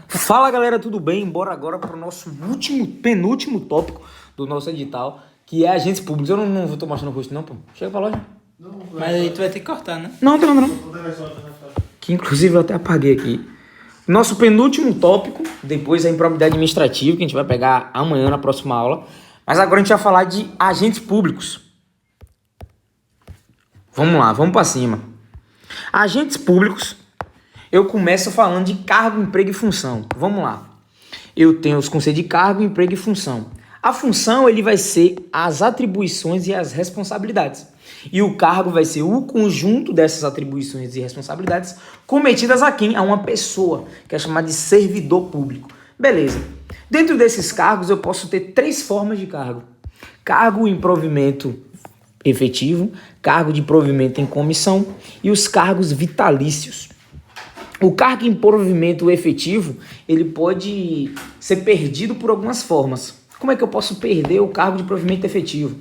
Fala galera, tudo bem? Bora agora para o nosso penúltimo tópico do nosso edital, que é agentes públicos. Eu não vou tomar no rosto, não, pô. Chega pra loja. Mas aí tu vai ter que cortar, né? Não. Que inclusive eu até apaguei aqui. Nosso penúltimo tópico, depois a improbidade administrativa, que a gente vai pegar amanhã na próxima aula. Mas agora a gente vai falar de agentes públicos. Vamos lá, vamos para cima. Agentes públicos, eu começo falando de cargo, emprego e função. Vamos lá. Eu tenho os conceitos de cargo, emprego e função. A função ele vai ser as atribuições e as responsabilidades. E o cargo vai ser o conjunto dessas atribuições e responsabilidades cometidas a quem? A uma pessoa, que é chamada de servidor público. Beleza. Dentro desses cargos eu posso ter três formas de cargo. Cargo em provimento efetivo, cargo de provimento em comissão e os cargos vitalícios. O cargo em provimento efetivo, ele pode ser perdido por algumas formas. Como é que eu posso perder o cargo de provimento efetivo?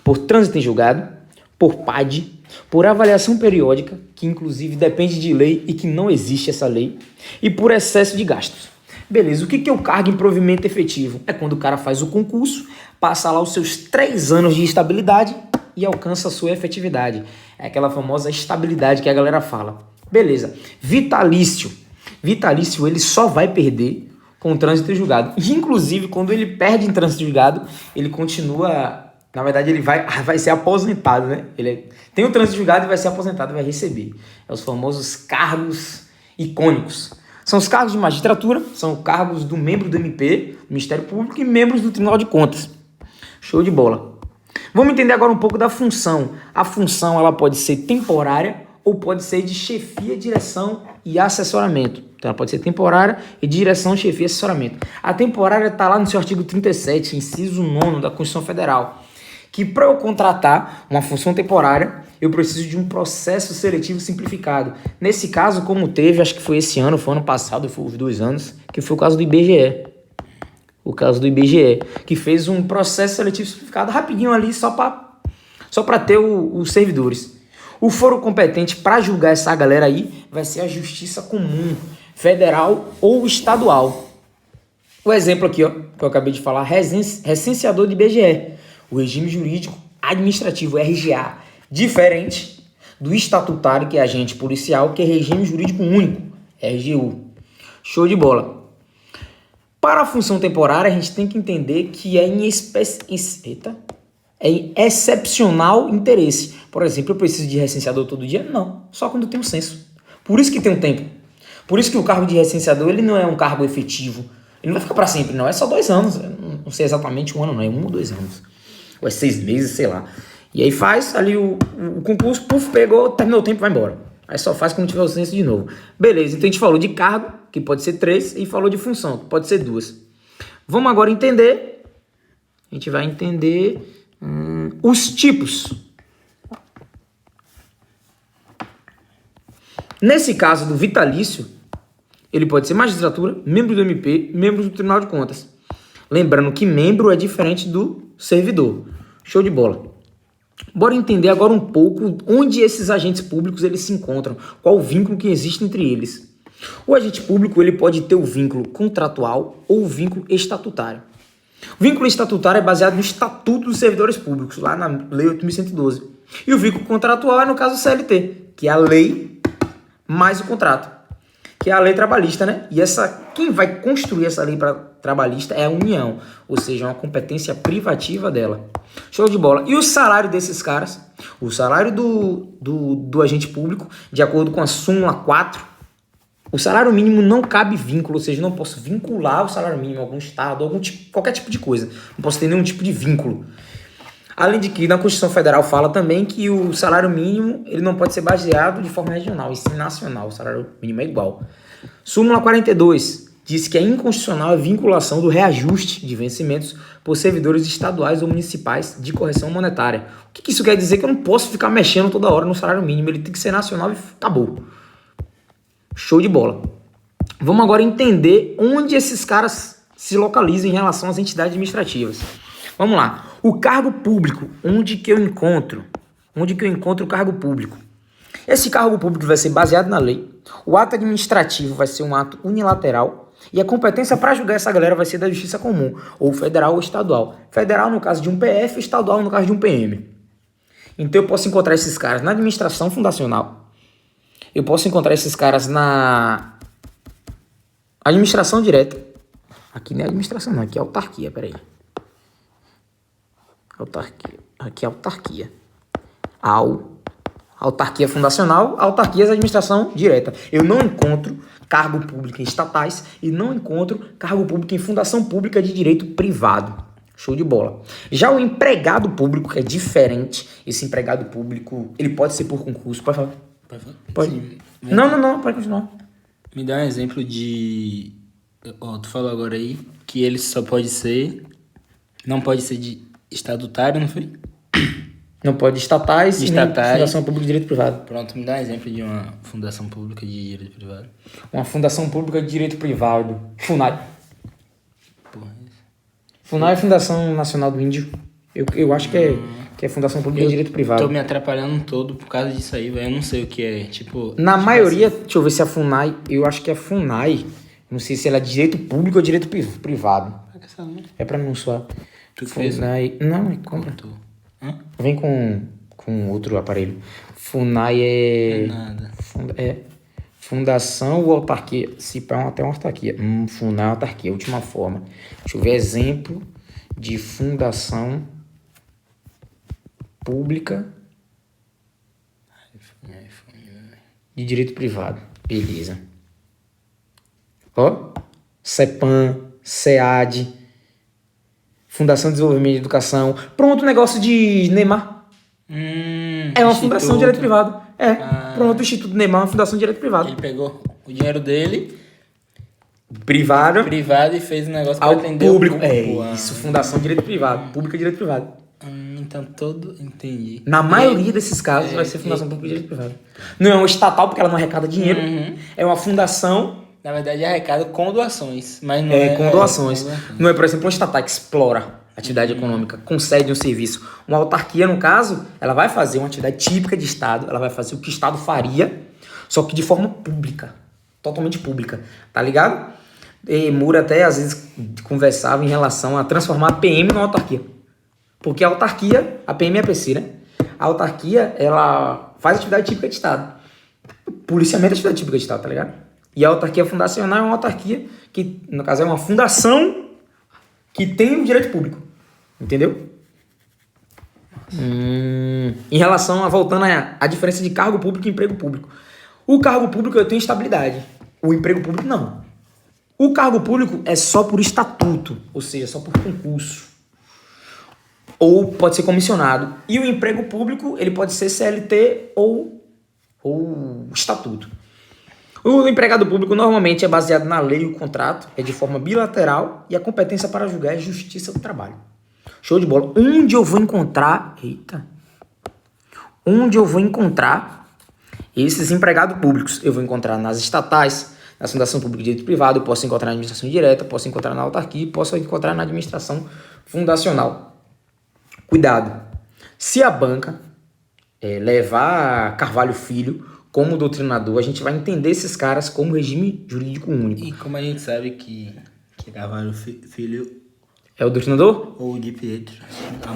Por trânsito em julgado, por PAD, por avaliação periódica, que inclusive depende de lei e que não existe essa lei, e por excesso de gastos. Beleza, o que é o cargo em provimento efetivo? É quando o cara faz o concurso, passa lá os seus 3 anos de estabilidade e alcança a sua efetividade. É aquela famosa estabilidade que a galera fala. Beleza. Vitalício. Vitalício ele só vai perder com o trânsito em julgado. E, inclusive, quando ele perde em trânsito em julgado, ele continua... Na verdade, ele vai ser aposentado, né? Tem o trânsito em julgado e vai ser aposentado, vai receber. É os famosos cargos icônicos. São os cargos de magistratura, são cargos do membro do MP, do Ministério Público, e membros do Tribunal de Contas. Show de bola. Vamos entender agora um pouco da função. A função ela pode ser temporária ou pode ser de chefia, direção e assessoramento. Então ela pode ser temporária e direção, chefia e assessoramento. A temporária está lá no seu artigo 37, inciso 9 da Constituição Federal, que para eu contratar uma função temporária, eu preciso de um processo seletivo simplificado. Nesse caso, como teve, acho que foi esse ano, foi ano passado, foi os 2 anos, que foi o caso do IBGE. O caso do IBGE, que fez um processo seletivo simplificado rapidinho ali, só para ter os servidores. O foro competente para julgar essa galera aí vai ser a Justiça Comum, federal ou estadual. O exemplo aqui, ó, que eu acabei de falar, recenseador de IBGE, o regime jurídico administrativo, RGA, diferente do estatutário, que é agente policial, que é regime jurídico único, RGU. Show de bola. Para a função temporária, a gente tem que entender que é em excepcional interesse. Por exemplo, eu preciso de recenseador todo dia? Não, só quando tem um censo. Por isso que tem um tempo. Por isso que o cargo de recenseador ele não é um cargo efetivo. Ele não vai ficar para sempre, não. É só 2 anos. Eu não sei exatamente 1 ano, não. É 1 ou 2 anos. Ou é 6 meses, sei lá. E aí faz ali o concurso, pegou, terminou o tempo e vai embora. Aí só faz quando tiver o censo de novo. Beleza, então a gente falou de cargo, que pode ser 3, e falou de função, que pode ser 2. Vamos agora entender. A gente vai entender os tipos. Nesse caso do vitalício, ele pode ser magistratura, membro do MP, membro do Tribunal de Contas. Lembrando que membro é diferente do servidor. Show de bola. Bora entender agora um pouco onde esses agentes públicos eles se encontram, qual o vínculo que existe entre eles. O agente público ele pode ter o vínculo contratual ou o vínculo estatutário. O vínculo estatutário é baseado no Estatuto dos Servidores Públicos, lá na Lei 8.112. E o vínculo contratual é no caso do CLT, que é a lei mais o contrato, que é a lei trabalhista, né? E quem vai construir essa lei trabalhista é a União, ou seja, uma competência privativa dela. Show de bola. E o salário desses caras? O salário do agente público, de acordo com a súmula 4, o salário mínimo não cabe vínculo, ou seja, não posso vincular o salário mínimo a algum estado, qualquer tipo de coisa. Não posso ter nenhum tipo de vínculo. Além de que na Constituição Federal fala também que o salário mínimo ele não pode ser baseado de forma regional, e sim nacional. O salário mínimo é igual. Súmula 42 diz que é inconstitucional a vinculação do reajuste de vencimentos por servidores estaduais ou municipais de correção monetária. O que isso quer dizer? Que eu não posso ficar mexendo toda hora no salário mínimo, ele tem que ser nacional e acabou. Show de bola. Vamos agora entender onde esses caras se localizam em relação às entidades administrativas. Vamos lá. O cargo público, onde que eu encontro o cargo público? Esse cargo público vai ser baseado na lei. O ato administrativo vai ser um ato unilateral E a competência para julgar essa galera vai ser da Justiça Comum, ou federal ou estadual. Federal no caso de um PF, estadual no caso de um PM. Então eu posso encontrar esses caras na administração fundacional. Eu posso encontrar esses caras na administração direta. Aqui não é administração não, aqui é autarquia, peraí. Autarquia. Aqui é autarquia. Autarquia fundacional, autarquias de administração direta. Eu não encontro cargo público em estatais e não encontro cargo público em fundação pública de direito privado. Show de bola. Já o empregado público, que é diferente, esse empregado público, ele pode ser por concurso. Pode falar? Pode. Sim. Não, pode continuar. Me dá um exemplo de... tu falou agora aí que ele só pode ser... Não pode ser de estatutário, não foi? Não pode estatais e fundação pública de direito privado. Pronto, me dá um exemplo de uma fundação pública de direito privado. Uma fundação pública de direito privado. FUNAI. FUNAI é Fundação Nacional do Índio. Eu acho que é Fundação Pública de Direito Privado. Tô me atrapalhando todo por causa disso aí, velho. Eu não sei o que é, tipo... Na maioria, deixa eu ver se a FUNAI... Eu acho que a FUNAI... Não sei se ela é de direito público ou direito privado. É pra não soar. Tu fez? FUNAI... Não, compra. Vem com outro aparelho. FUNAI é... Nada. Fundação ou autarquia? Se pá, até uma autarquia. FUNAI é autarquia, última forma. Deixa eu ver exemplo de fundação pública de direito privado. Beleza. Ó, CEPAM, SEAD, Fundação de Desenvolvimento de Educação. Pronto, o negócio de Neymar. É uma fundação de direito privado. Pronto, o Instituto Neymar é uma fundação de direito privado. Ele pegou o dinheiro dele... Privado e fez um negócio para atender público. Isso, fundação de direito privado. Pública de direito privado. Então entendi. Na maioria desses casos vai ser fundação pública de direito privado. Não é uma estatal porque ela não arrecada dinheiro. É uma fundação. Na verdade arrecada com doações. Mas não é com doações. Não é, por exemplo, uma estatal que explora atividade econômica, concede um serviço. Uma autarquia, no caso, ela vai fazer uma atividade típica de Estado. Ela vai fazer o que o Estado faria, só que de forma pública. Totalmente pública. Tá ligado? E Moura até às vezes conversava em relação a transformar a PM numa autarquia. Porque a autarquia, a PM é a PC, né? A autarquia, ela faz atividade típica de Estado. Policiamento é atividade típica de Estado, tá ligado? E a autarquia fundacional é uma autarquia que, no caso, é uma fundação que tem o direito público. Entendeu? Em relação a, voltando à diferença de cargo público e emprego público. O cargo público eu tenho estabilidade. O emprego público não. O cargo público é só por estatuto, ou seja, só por concurso. Ou pode ser comissionado. E o emprego público, ele pode ser CLT ou estatuto. O empregado público normalmente é baseado na lei e o contrato, é de forma bilateral e a competência para julgar é justiça do trabalho. Show de bola. Onde eu vou encontrar esses empregados públicos? Eu vou encontrar nas estatais, na Fundação Pública de Direito Privado, eu posso encontrar na administração direta, posso encontrar na autarquia, posso encontrar na administração fundacional. Cuidado, se a banca levar Carvalho Filho como doutrinador, a gente vai entender esses caras como regime jurídico único. E como a gente sabe que Carvalho Filho é o doutrinador? Ou o Di Pietro.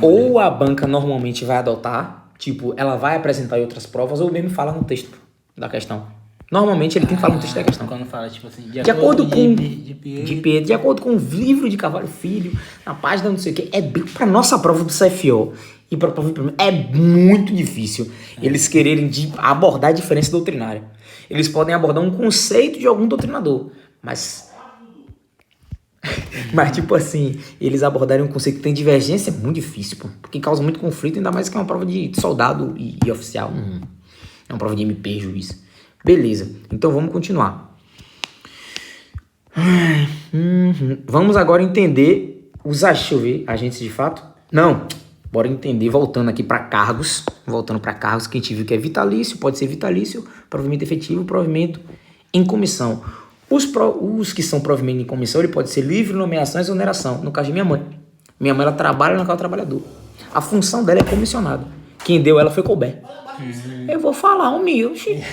Ou a banca normalmente vai adotar, tipo, ela vai apresentar outras provas, ou mesmo fala no texto da questão. Normalmente ele tem que falar no texto da questão. Quando fala, tipo assim, de acordo com de acordo com o livro de Carvalho Filho, na página não sei o que, é bem pra nossa prova do CFO e pra prova do é muito difícil eles quererem abordar a diferença doutrinária. Eles podem abordar um conceito de algum doutrinador, mas tipo assim, eles abordarem um conceito que tem divergência é muito difícil, pô, porque causa muito conflito, ainda mais que é uma prova de soldado e oficial, é uma prova de MP, juiz. Beleza, então vamos continuar. Vamos agora entender os agentes de fato? Não, bora entender, voltando para cargos, que a gente viu que é vitalício, pode ser vitalício, provimento efetivo, provimento em comissão. Os que são provimento em comissão, ele pode ser livre, nomeação e exoneração. No caso de minha mãe. Minha mãe, ela trabalha no local trabalhador. A função dela é comissionada. Quem deu ela foi Colbert. Eu vou falar humilde.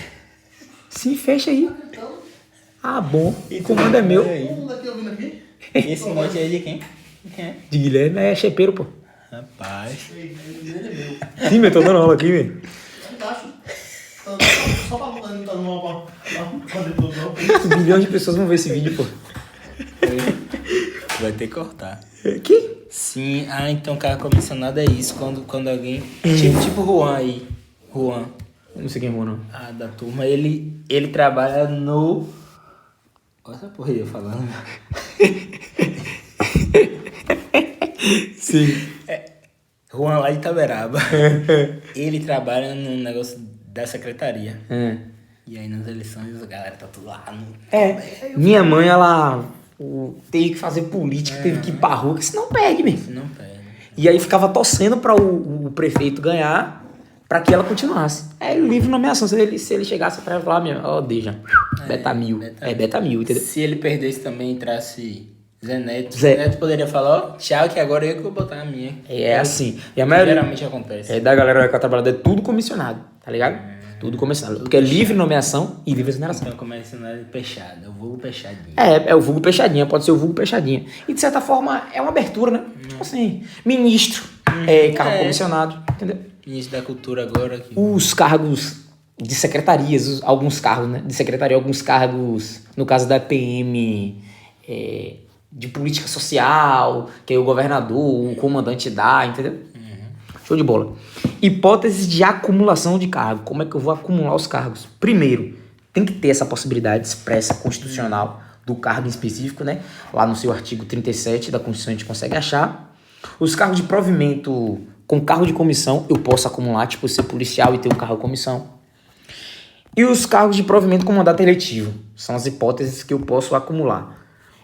Se fecha aí. Ah, bom. E o comando é meu. Todo mundo aqui ouvindo aqui? Esse monte aí de quem? De quem é? De Guilherme é chepeiro, pô. Rapaz. Sim, meu, tô dando aula aqui, velho. Lá embaixo. Só pra não tá dando uma fazer tudo, não. Milhões de pessoas vão ver esse vídeo, pô. Vai ter que cortar. Que? Sim, então cargo comissionado é isso. Quando alguém. Tipo Juan aí. Juan. Eu não sei quem é, não. Da turma, ele trabalha no. Olha essa porra aí eu falando. Sim. Juan lá de Itaberaba. Ele trabalha no negócio da secretaria. E aí nas eleições a galera tá tudo lá no. Minha mãe, ela teve que fazer política, teve que ir pra rua, que senão perde, mesmo. Não perde. E aí ficava torcendo pra o prefeito ganhar, pra que ela continuasse. É livre nomeação. Se ele chegasse pra ela falar, ó, deixa. Betamil. Betamil, entendeu? Se ele perdesse também, entrasse Zé Neto. Zé. Zé Neto poderia falar, ó, tchau, que agora eu que vou botar a minha. É assim. E a maioria Geralmente acontece. da galera que tá trabalhando é tudo comissionado, tá ligado? Tudo comissionado. Porque é livre nomeação e livre exoneração. Então comissionado pechado, é o vulgo pechadinho. É o vulgo peixadinha, pode ser o vulgo peixadinha. E de certa forma é uma abertura, né? Tipo assim, ministro, cargo comissionado, entendeu? Ministro da Cultura agora. Os cargos de secretarias, alguns cargos, né? De secretaria, alguns cargos, no caso da PM, de política social, que é o governador, o comandante dá, entendeu? Show de bola. Hipóteses de acumulação de cargo. Como é que eu vou acumular os cargos? Primeiro, tem que ter essa possibilidade expressa constitucional do cargo em específico, né? Lá no seu artigo 37 da Constituição a gente consegue achar. Os cargos de provimento com cargo de comissão eu posso acumular, tipo ser policial e ter um cargo de comissão. E os cargos de provimento com mandato eletivo. São as hipóteses que eu posso acumular.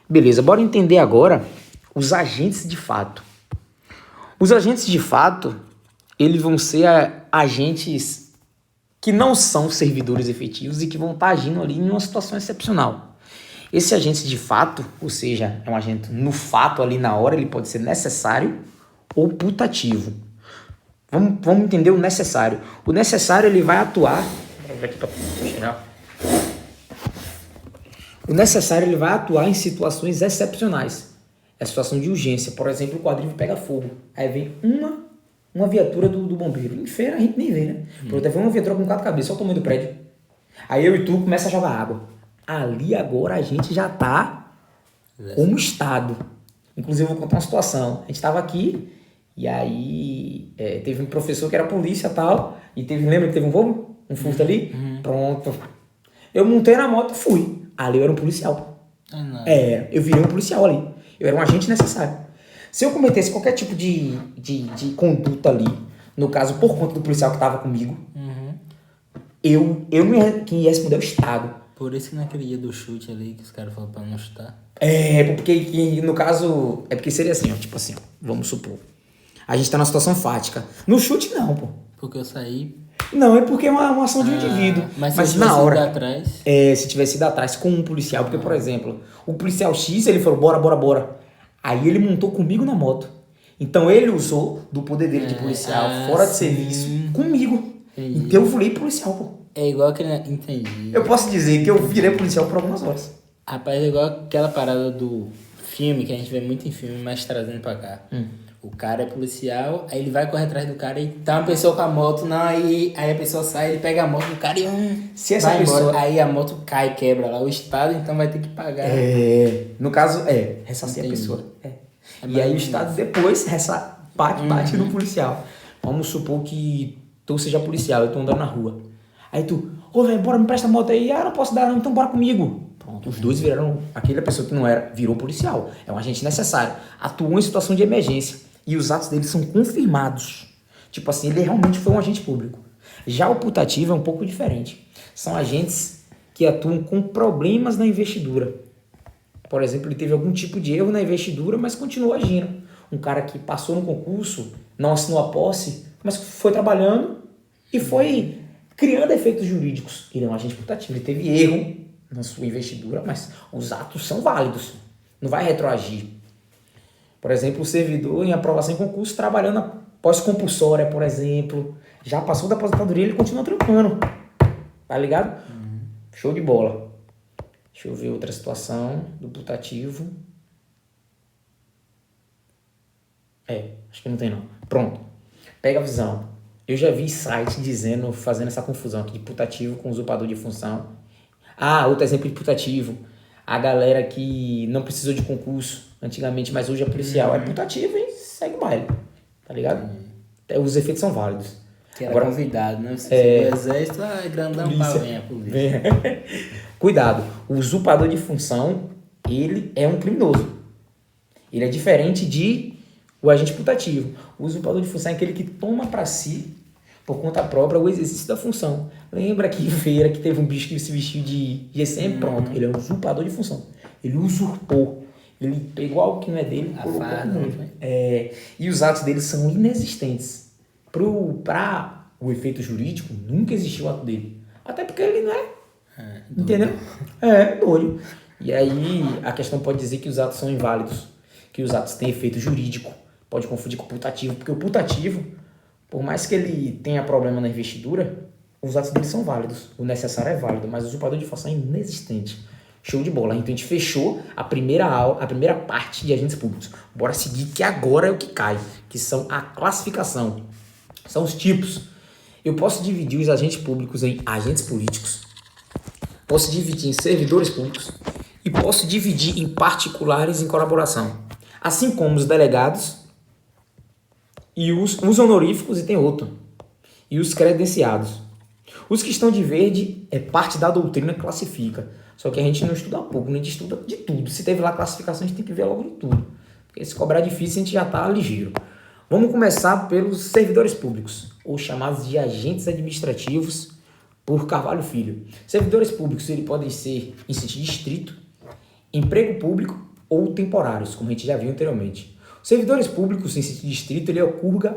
Beleza, bora entender agora os agentes de fato. Os agentes de fato, eles vão ser agentes que não são servidores efetivos e que vão estar agindo ali em uma situação excepcional. Esse agente de fato, ou seja, é um agente no fato ali na hora, ele pode ser necessário ou putativo. Vamos entender o necessário. O necessário, ele vai atuar... O necessário, ele vai atuar em situações excepcionais. É situação de urgência. Por exemplo, o quadril pega fogo. Aí vem uma viatura do bombeiro. Em feira a gente nem vê, né? Por exemplo, vem uma viatura com 4 cabeças, olha o tamanho do prédio. Aí eu e tu começa a jogar água. Ali agora a gente já tá como Estado. Inclusive eu vou contar uma situação. A gente tava aqui e aí teve um professor que era polícia e tal. E lembra que teve um roubo? Um furto ali? Pronto. Eu montei na moto e fui. Ali eu era um policial. Eu virei um policial ali. Eu era um agente necessário. Se eu cometesse qualquer tipo de conduta ali, no caso, por conta do policial que estava comigo, quem ia responder é o Estado. Por isso que naquele dia do chute ali, que os caras falaram pra não chutar. Porque no caso, porque seria assim, ó, tipo assim, ó, vamos supor. A gente tá numa situação fática. No chute não, pô. Porque eu saí... Não, é porque é uma ação de um indivíduo. Mas na hora, atrás... se tivesse ido atrás com um policial, porque, por exemplo, o policial X, ele falou, bora. Aí ele montou comigo na moto. Então ele usou do poder dele de policial, fora de serviço, comigo. Entendi. Então eu virei policial, pô. É igual aquele... Entendi. Eu posso dizer que eu virei policial por algumas horas. Rapaz, é igual aquela parada do filme, que a gente vê muito em filme, mas trazendo pra cá. O cara é policial, aí ele vai correr atrás do cara e tá uma pessoa com a moto, não, aí a pessoa sai, ele pega a moto do cara e Se essa vai pessoa... embora. Aí a moto cai, quebra lá. O Estado, então, vai ter que pagar. No caso, ressarcir a pessoa. E aí o Estado depois bate no policial. Vamos supor que tu seja policial, eu tô andando na rua. Aí tu, velho, bora, me presta a moto aí. Não posso dar não, então bora comigo. Pronto, os dois viraram, aquela pessoa que não era, virou policial. É um agente necessário. Atuou em situação de emergência. E os atos dele são confirmados. Tipo assim, ele realmente foi um agente público. Já o putativo é um pouco diferente. São agentes que atuam com problemas na investidura. Por exemplo, ele teve algum tipo de erro na investidura, mas continuou agindo. Um cara que passou no concurso, não assinou a posse, mas foi trabalhando e foi criando efeitos jurídicos. Ele é um agente putativo. Ele teve erro na sua investidura, mas os atos são válidos. Não vai retroagir. Por exemplo, o servidor em aprovação em concurso, trabalhando a pós-compulsória, por exemplo. Já passou da aposentadoria, ele continua trampando. Tá ligado? Show de bola. Deixa eu ver outra situação do putativo. Acho que não tem não. Pronto. Pega a visão. Eu já vi site dizendo, fazendo essa confusão aqui de putativo com usurpador de função. Outro exemplo de putativo. A galera que não precisou de concurso antigamente, mas hoje é policial. É putativo e segue o baile. Tá ligado? Os efeitos são válidos. Que era convidado, né? Você o exército, grandão, vem a polícia. Cuidado. O usurpador de função, ele é um criminoso. Ele é diferente de o agente putativo. O usurpador de função é aquele que toma para si, por conta própria, o exercício da função. Lembra que em feira que teve um bicho que se vestiu de GCM? Pronto, ele é um usurpador de função. Ele usurpou. Ele pegou algo que não é dele e colocou no mundo. E os atos dele são inexistentes. Para o efeito jurídico, nunca existiu o ato dele. Até porque ele não é. Entendeu? Doido. E aí a questão pode dizer que os atos são inválidos, que os atos têm efeito jurídico. Pode confundir com o putativo, porque o putativo, por mais que ele tenha problema na investidura, os atos dele são válidos. O necessário é válido, mas o usurpador de função é inexistente. Show de bola. Então a gente fechou a primeira aula, a primeira parte de agentes públicos. Bora seguir, que agora é o que cai, que são a classificação. São os tipos. Eu posso dividir os agentes públicos em agentes políticos, posso dividir em servidores públicos e posso dividir em particulares em colaboração. Assim como os delegados e os honoríficos, e tem outro, e os credenciados. Os que estão de verde é parte da doutrina que classifica. Só que a gente não estuda pouco, a gente estuda de tudo. Se teve lá classificação, a gente tem que ver logo de tudo. Porque se cobrar difícil, a gente já está ligeiro. Vamos começar pelos servidores públicos, ou chamados de agentes administrativos, por Carvalho Filho. Servidores públicos, eles podem ser em sentido estrito, emprego público ou temporários, como a gente já viu anteriormente. Os servidores públicos, em sentido estrito, ele ocupa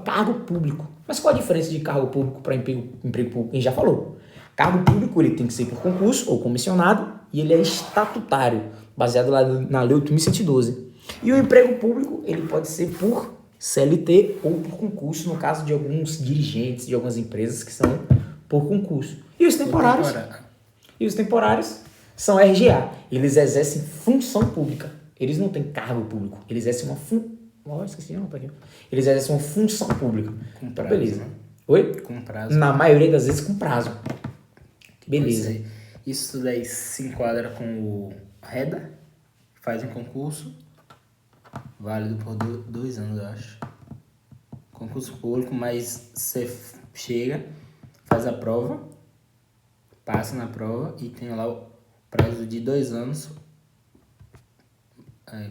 cargo público. Mas qual a diferença de cargo público para emprego público? A gente já falou. Cargo público, ele tem que ser por concurso ou comissionado, e ele é estatutário, baseado lá na Lei 8.112. E o emprego público, ele pode ser por CLT ou por concurso, no caso de alguns dirigentes de algumas empresas que são por concurso. E os temporários? E os temporários são RGA. Eles exercem função pública. Eles não têm cargo público. Eles exercem Eles exercem uma função pública. Com prazo, beleza. né? Oi? Com prazo. Na maioria das vezes com prazo. Beleza. Isso daí se enquadra com o REDA, faz um concurso, válido por 2 anos, eu acho. Concurso público, mas você chega, faz a prova, passa na prova e tem lá o prazo de 2 anos.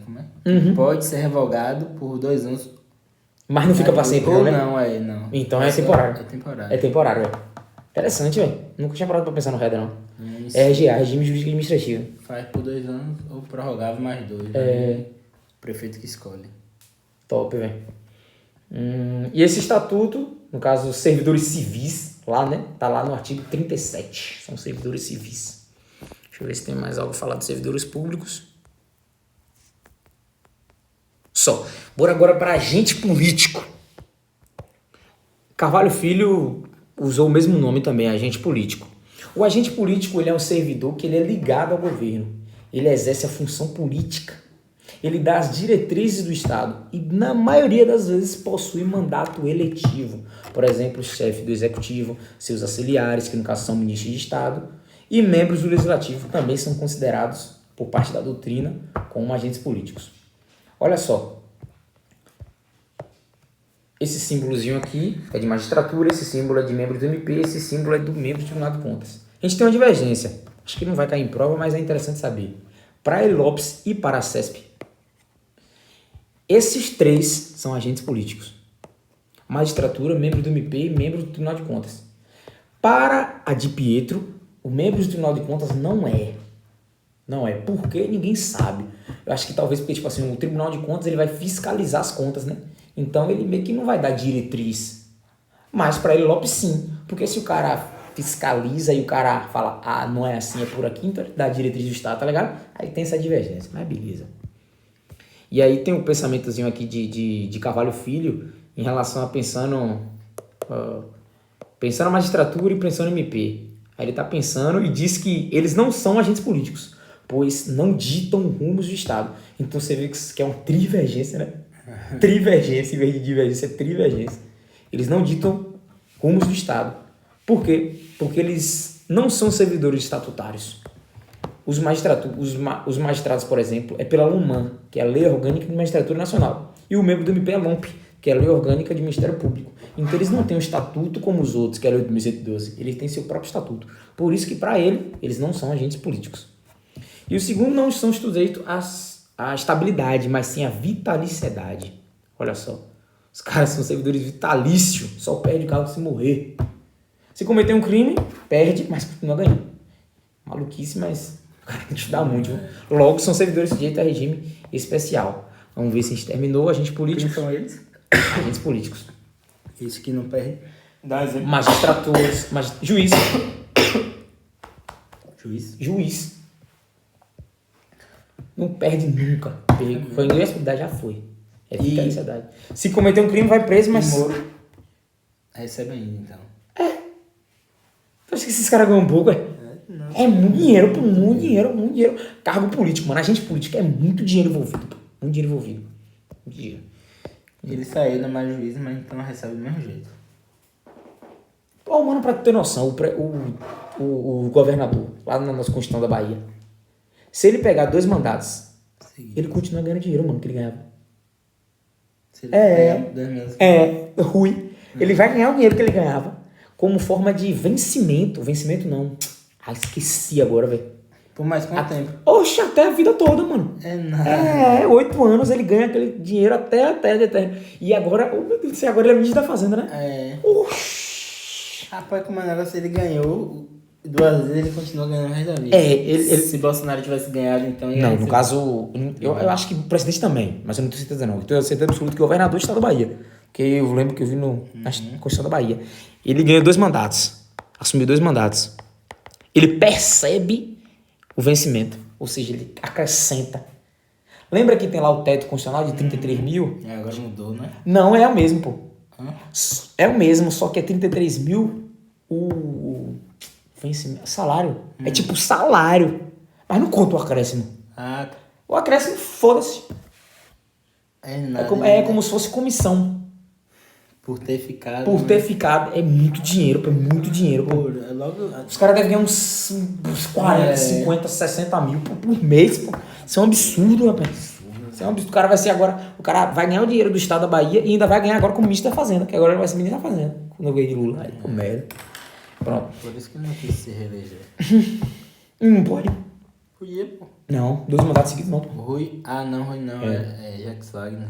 Como é? Pode ser revogado por 2 anos. Mas não fica para sempre, ou né? Não. Então é temporário. É temporário, velho. Interessante, velho. Nunca tinha parado pra pensar no REDA, não. RGA, Regime Jurídico Administrativo. Faz por 2 anos ou prorrogável mais 2. O prefeito que escolhe. Top, velho. E esse estatuto, no caso, servidores civis, lá, né? Tá lá no artigo 37. São servidores civis. Deixa eu ver se tem mais algo a falar de servidores públicos. Só. Bora agora para agente político. Carvalho Filho usou o mesmo nome também, agente político. O agente político, ele é um servidor que ele é ligado ao governo. Ele exerce a função política. Ele dá as diretrizes do Estado e, na maioria das vezes, possui mandato eletivo. Por exemplo, o chefe do executivo, seus auxiliares, que no caso são ministros de Estado, e membros do legislativo também são considerados, por parte da doutrina, como agentes políticos. Olha só. Esse símbolozinho aqui é de magistratura, esse símbolo é de membro do MP, esse símbolo é do membro do Tribunal de Contas. A gente tem uma divergência. Acho que não vai cair em prova, mas é interessante saber. Para a Elopes e para a CESP, esses 3 são agentes políticos. Magistratura, membro do MP e membro do Tribunal de Contas. Para a de Pietro, o membro do Tribunal de Contas não é. Não é. Por quê? Ninguém sabe. Eu acho que talvez porque, tipo assim, o Tribunal de Contas ele vai fiscalizar as contas, né? Então ele meio que não vai dar diretriz. Mas para ele Lopes sim. Porque se o cara fiscaliza e o cara fala, não é assim, é por aqui, então ele dá a diretriz do Estado, tá ligado? Aí tem essa divergência, mas beleza. E aí tem um pensamentozinho aqui de Carvalho Filho em relação a pensando na magistratura e pensando no MP. Aí ele tá pensando e diz que eles não são agentes políticos, pois não ditam rumos do Estado. Então você vê que é uma trivergência, né? Trivergência, em vez de divergência, é trivergência. Eles não ditam rumos do Estado. Por quê? Porque eles não são servidores estatutários. Os magistrados, por exemplo, é pela LOMAN, que é a Lei Orgânica de Magistratura Nacional. E o membro do MP é LOMP, que é a Lei Orgânica de Ministério Público. Então eles não têm um estatuto como os outros, que é a Lei de 1112. Eles têm seu próprio estatuto. Por isso que, para ele, eles não são agentes políticos. E o segundo, não são sujeitos à estabilidade, mas sim à vitaliciedade. Olha só. Os caras são servidores vitalícios, só perde o cargo se morrer. Se cometer um crime, perde, mas continua ganhando. Maluquice, mas o cara tem que estudar muito. Viu? Logo, são servidores sujeitos a regime especial. Vamos ver se a gente terminou. Agentes políticos. Quem são eles? Agentes políticos. Esse que não perde. Dá um exemplo. Magistratores. Juiz. Juiz. Não perde nunca. Foi em responsabilidade, já foi. É vitaliciedade. Se cometer um crime, vai preso, mas... Moro. Recebe ainda, então. Eu acho que esses caras ganham um pouco, É muito dinheiro, pô. Muito dinheiro. Cargo político, mano. Agente político é muito dinheiro envolvido, pô. Muito dinheiro envolvido. Muito dinheiro. Ele saiu da mais juízo, mas então recebe do mesmo jeito. Pô, mano, pra tu ter noção, o governador, lá na nossa Constituição da Bahia, se ele pegar 2 mandatos, ele continua ganhando dinheiro, mano, que ele ganhava. Se ele pegar 2 meses. Ruim. Ele vai ganhar o dinheiro que ele ganhava como forma de vencimento. Vencimento não. Esqueci agora, velho. Por mais quanto tempo? Oxe, até a vida toda, mano. É nada. 8 anos ele ganha aquele dinheiro até de eterno. E agora, oh meu Deus do céu, agora ele é ministro da Fazenda, né? Oxi. Rapaz, como é o negócio, ele ganhou 2 vezes, ele continua ganhando o resto da vida. Se Bolsonaro tivesse ganhado, então... Não, no caso, eu acho que o presidente também, mas eu não tenho certeza não. Eu tenho certeza absoluta que o governador do estado da Bahia, porque eu lembro que eu vi na Constituição da Bahia, ele ganhou 2 mandatos, assumiu 2 mandatos. Ele percebe o vencimento, ou seja, ele acrescenta. Lembra que tem lá o teto constitucional de 33 mil? Agora mudou, né? Não, é o mesmo, pô. É o mesmo, só que é 33 mil o vencimento, salário. É tipo salário, mas não conta o acréscimo. O acréscimo, foda-se. É como se fosse comissão. Por ter ficado. É muito dinheiro, pô. É muito dinheiro, pô. Os caras devem ganhar uns 40, 50, 60 mil por mês, pô. Isso é um absurdo, rapaz. Isso é um absurdo. O cara vai ser agora. O cara vai ganhar o dinheiro do estado da Bahia e ainda vai ganhar agora como ministro da Fazenda, que agora ele vai ser ministro da Fazenda. Quando eu ganhei de Lula. Aí, pô, merda. Pronto. Por isso que ele não quis se reeleger. Não pode. Podia, pô. Não, 2 mandatos seguidos não. Rui não. É Jacques Wagner.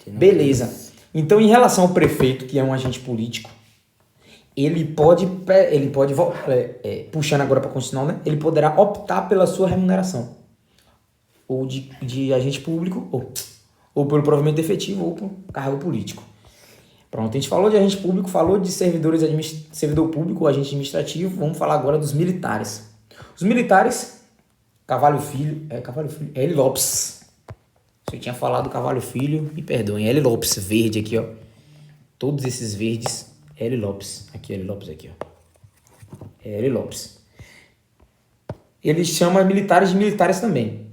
Beleza. Então, em relação ao prefeito, que é um agente político, ele pode puxando agora para a Constituição, né? Ele poderá optar pela sua remuneração. Ou de agente público, ou pelo provimento efetivo, ou por cargo político. Pronto, a gente falou de agente público, falou de servidor público, agente administrativo, vamos falar agora dos militares. Os militares, Carvalho Filho, L. Lopes. Se eu tinha falado Carvalho Filho, me perdoem. L. Lopes, verde aqui, ó. Todos esses verdes, L. Lopes. Aqui, L. Lopes, aqui, ó. L. Lopes. Ele chama militares de militares também.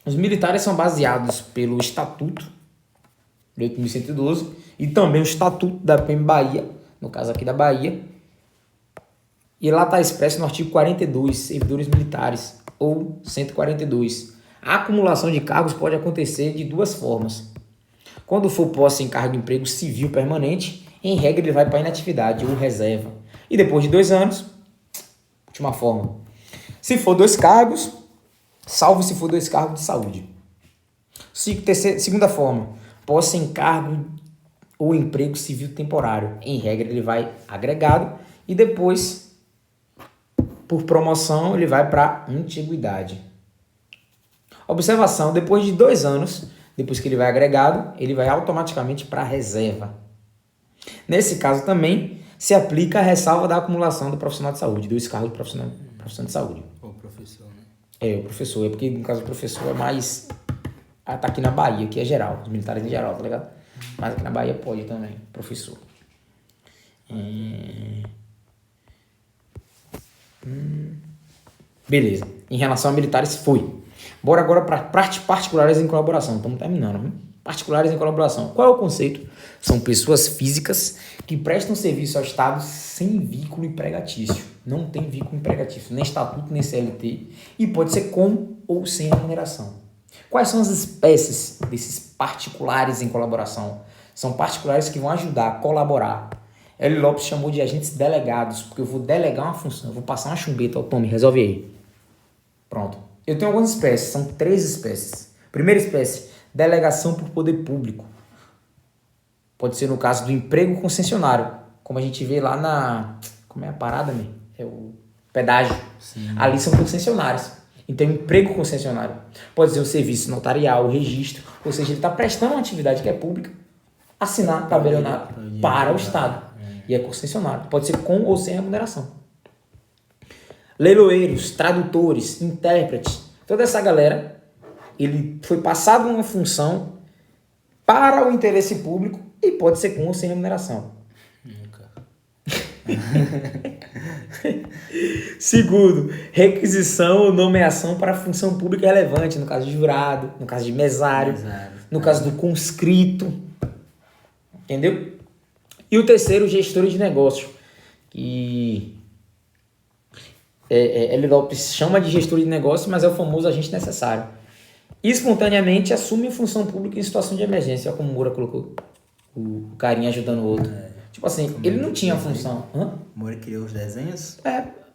Os militares são baseados pelo Estatuto de 8.112 e também o Estatuto da PM Bahia, no caso aqui da Bahia. E lá está expresso no artigo 42, servidores militares, ou 142. A acumulação de cargos pode acontecer de 2 formas. Quando for posse em cargo de emprego civil permanente, em regra ele vai para inatividade ou reserva. E depois de 2 anos, última forma. Se for 2 cargos, salvo se for 2 cargos de saúde. Segunda forma, posse em cargo ou emprego civil temporário. Em regra ele vai agregado e depois, por promoção, ele vai para antiguidade. Observação, depois de 2 anos, depois que ele vai agregado, ele vai automaticamente para a reserva. Nesse caso também, se aplica a ressalva da acumulação do profissional de saúde, 2 cargos de profissional de saúde. O professor, né? O professor, é porque no caso do professor é mais... tá aqui na Bahia, que é geral, os militares em geral, tá ligado? Mas aqui na Bahia pode também, professor. Beleza. Em relação a militares, foi. Bora agora para particulares em colaboração. Estamos terminando, viu? Particulares em colaboração. Qual é o conceito? São pessoas físicas que prestam serviço ao Estado sem vínculo empregatício. Não tem vínculo empregatício, nem estatuto, nem CLT. E pode ser com ou sem remuneração. Quais são as espécies desses particulares em colaboração? São particulares que vão ajudar a colaborar. L. Lopes chamou de agentes delegados, porque eu vou delegar uma função, eu vou passar uma chumbeta ao Tommy, resolve aí. Pronto. Eu tenho algumas espécies, são 3 espécies. Primeira espécie, delegação por poder público. Pode ser no caso do emprego concessionário, como a gente vê lá na... Como é a parada, meu? É o pedágio. Sim. Ali são concessionários. Então, emprego concessionário. Pode ser o serviço notarial, o registro, ou seja, ele está prestando uma atividade que é pública, assinar tabelionato para o Estado. E é concessionário. Pode ser com ou sem remuneração. Leiloeiros, tradutores, intérpretes, toda essa galera, ele foi passado uma função para o interesse público e pode ser com ou sem remuneração. Nunca. Segundo, requisição ou nomeação para função pública relevante, no caso de jurado, no caso de mesário, no caso do conscrito. Entendeu? E o terceiro, gestor de negócio, que L. Lopes chama de gestor de negócio, mas é o famoso agente necessário. Espontaneamente assume função pública em situação de emergência. Olha como o Moura colocou o carinha ajudando o outro. Tipo assim, ele não tinha função. Moura criou os desenhos?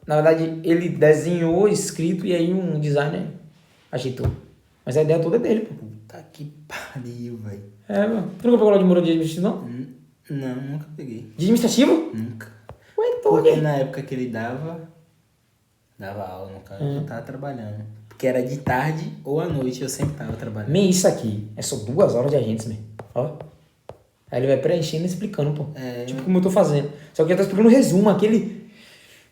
Na verdade, ele desenhou, escrito, e aí um designer ajeitou. Mas a ideia toda é dele, pô. Puta que pariu, velho. Mano. Tu nunca pegou aula de Moura de administrativo, não? Não, nunca peguei. De administrativo? Nunca. Ué, Porque na época que ele dava aula, no caso, eu tava trabalhando. Porque era de tarde ou à noite, eu sempre tava trabalhando. Man, isso aqui é só 2 horas de agentes, man. Ó. Aí ele vai preenchendo e explicando, pô. Tipo como eu tô fazendo. Só que eu tô explicando um resumo, aqui ele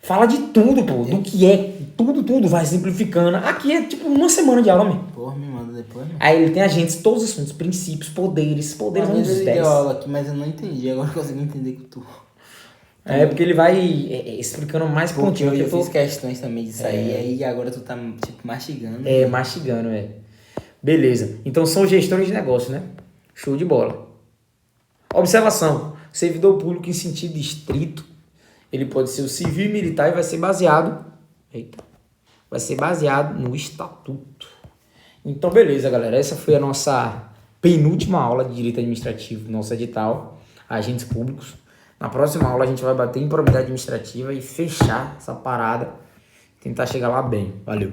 fala de tudo, pô. Do que é, tudo, vai simplificando. Aqui é tipo 1 semana de aula, man. Porra, me manda depois, mano. Aí ele tem agentes, todos os assuntos, princípios, poderes Uma uns vez ele 10. deu aula aqui, mas eu não entendi. Agora eu consegui entender com tu. Porque ele vai explicando mais Porque pontinho. eu fiz questões também disso aí, aí agora tu tá, tipo, mastigando. Mastigando, Beleza. Então são gestores de negócio, né? Show de bola. Observação. Servidor público em sentido estrito, ele pode ser o civil e militar e vai ser baseado no estatuto. Então, beleza, galera. Essa foi a nossa penúltima aula de direito administrativo, nosso edital, agentes públicos. Na próxima aula a gente vai bater em probidade administrativa e fechar essa parada, tentar chegar lá bem. Valeu!